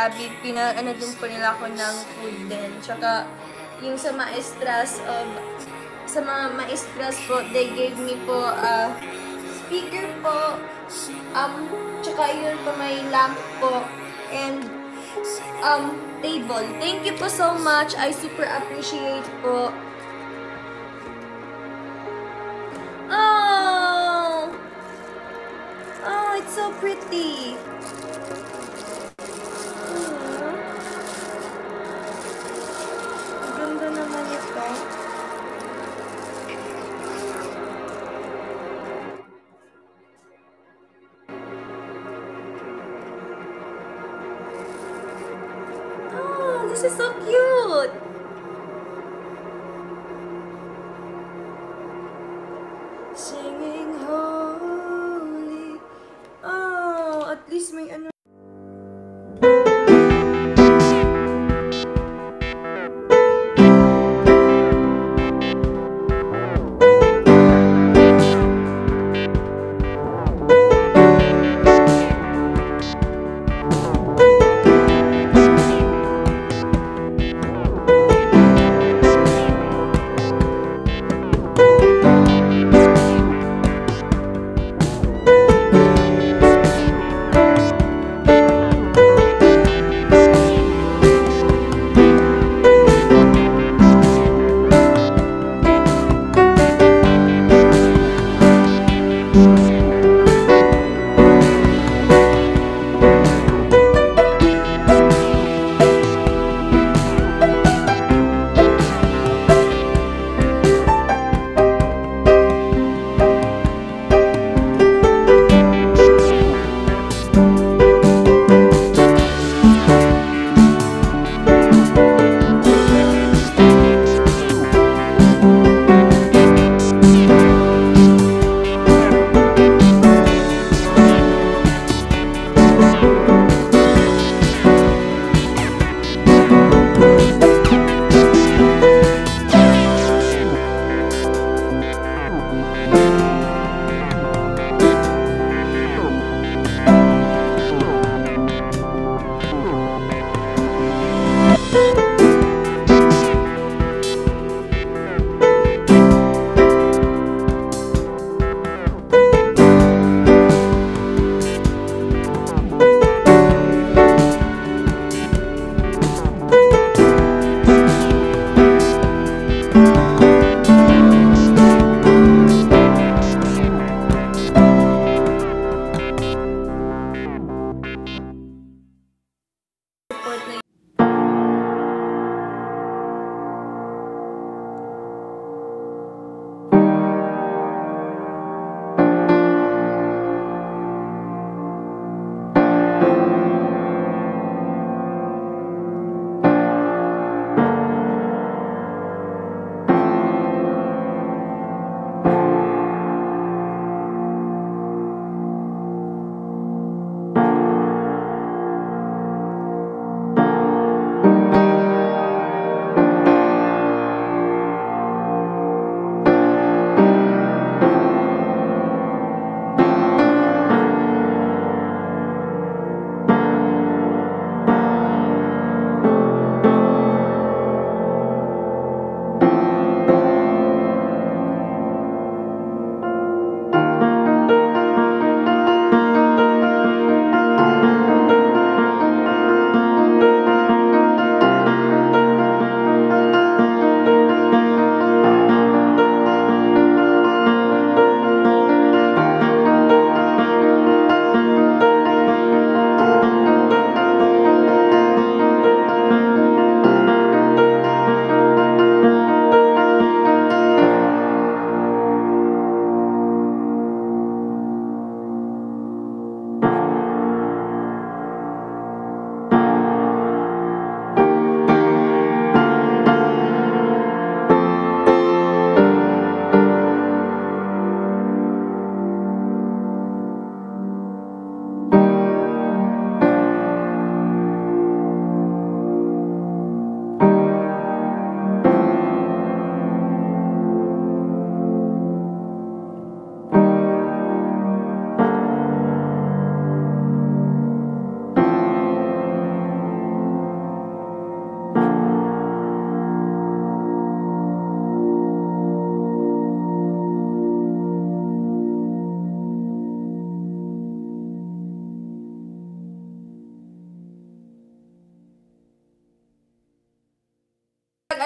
ano din po nila ako ng food din. Tsaka, yung sa maestras, sa mga maestras po, they gave me po speaker po, tsaka yun po may lamp po, and table. Thank you po so much. I super appreciate po. Oh, it's so pretty. Ganda naman ito. Oh, this is so cute. Singing holy. Oh, at least may ano.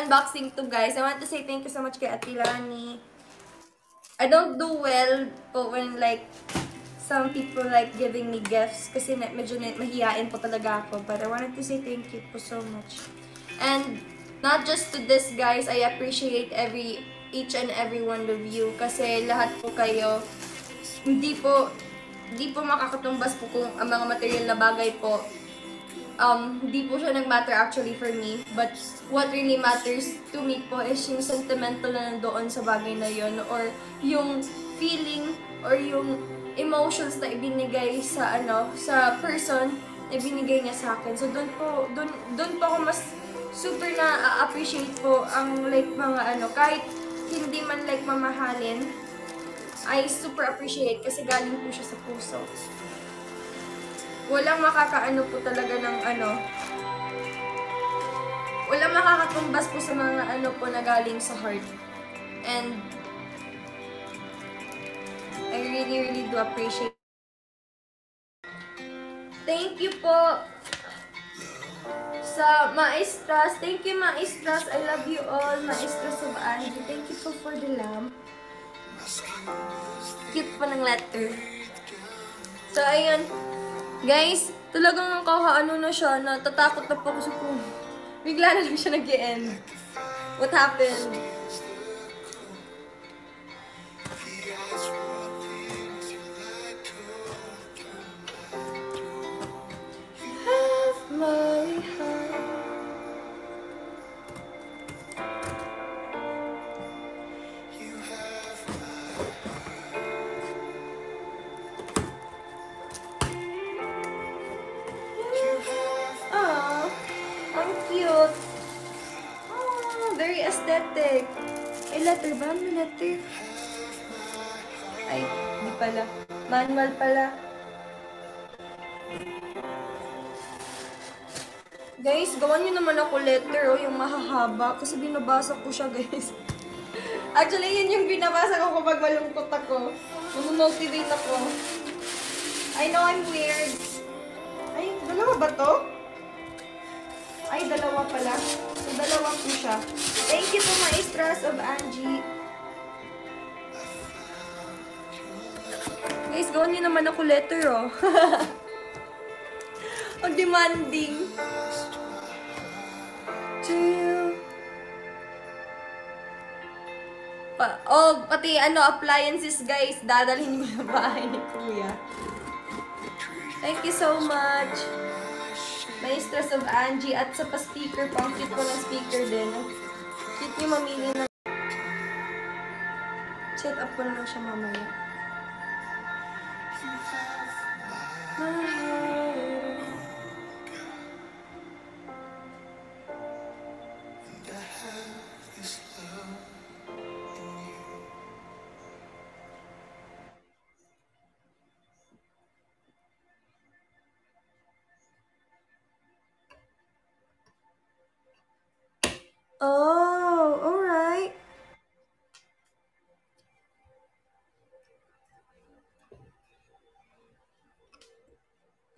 unboxing to, guys. I want to say thank you so much kay Ate Lani. I don't do well po when like some people like giving me gifts kasi medyo mahihain po talaga ako. But I wanted to say thank you po so much. And not just to this, guys, I appreciate each and every one of you kasi lahat po kayo hindi po makakatumbas po kung ang mga material na bagay po hindi po siya nag-matter actually for me. But what really matters to me po is yung sentimental na nandoon sa bagay na yon, or yung feeling or yung emotions na ibinigay sa sa person na ibinigay niya sa akin. So doon po ako mas super na appreciate po ang like mga kahit hindi man like mamahalin, I super appreciate kasi galing po siya sa puso. Walang makakaano po talaga ng walang makakatumbas po sa mga po na galing sa heart. And I really do appreciate. Thank you po sa Maestras. Thank you, Maestras. I love you all. Maestras of Anji. Thank you po for the lamp. Cute po ng letter. So, ayun. Guys, talagang na siya. Natatakot na po ako sa kung bigla na lang siya nag-e-end. What happened? Have my heart. Cute. Oh, very aesthetic. Ay, letter ba? May letter. Ay, hindi pala. Manual pala. Guys, gawan nyo naman ako letter, yung mahahaba. Kasi binabasa ko siya, guys. Actually, yun yung binabasa ko kapag malungkot ako. Mamomotivate ako. I know I'm weird. Ay, dalawa ba to? Ay, dalawa pala. So, dalawa po siya. Thank you po, Maestras of Anji. Guys, gawin niyo naman ako letter, oh. Ang demanding. To you. Pati appliances, guys. Dadalhin ko na bahay ni Kuya. Thank you so much. Maestras of Anji, at sa pa-speaker po, ang cute ko ng speaker din. Cute nyo mamili ng... Set up ko na lang siya mamaya. Oh, alright.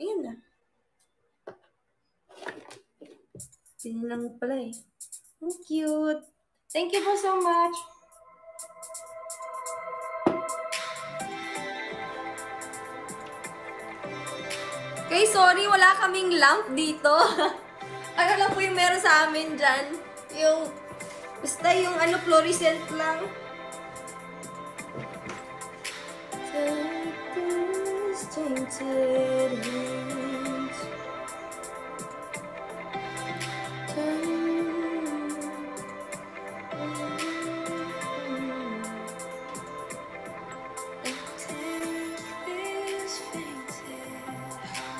Ayan na. Pinin lang pala eh. Ang cute. Thank you po so much. Okay, sorry, wala kaming lamp dito. Ano lang po yung meron sa amin dyan. Basta yung fluorescent lang.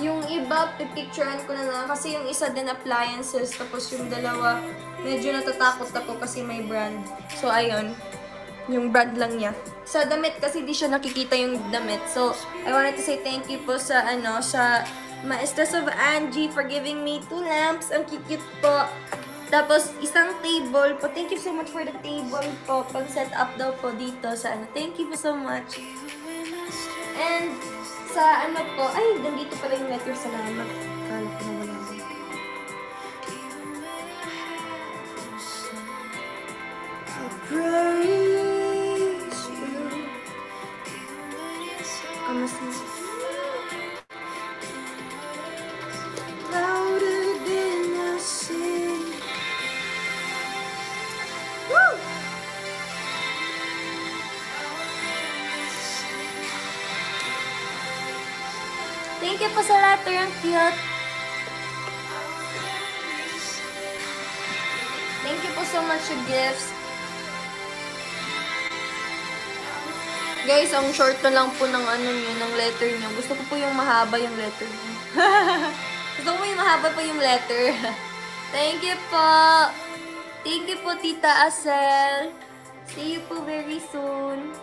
Yung iba, pipicturean ko na lang kasi yung isa din appliances, tapos yung dalawa, medyo natatakot ako kasi may brand. So, ayun. Yung brand lang niya. Sa damit kasi di siya nakikita yung damit. So, I wanted to say thank you po sa sa Maestras of Anji for giving me 2 lamps. Ang cute po. Tapos, isang table po. Thank you so much for the table po. Pang-set up daw po dito sa Thank you po so much. And, sa po, ay, nandito pala yung letter. Salamat. Kala ko na wala. Thank you po sa letter. Ang cute. Thank you po so much sa gifts. Guys, ang short na lang po ng ano nyo, ng letter nyo. Gusto ko po yung mahaba yung letter nyo. Gusto ko po yung mahaba po yung letter. Thank you po. Thank you po, Tita Asel. See you po very soon.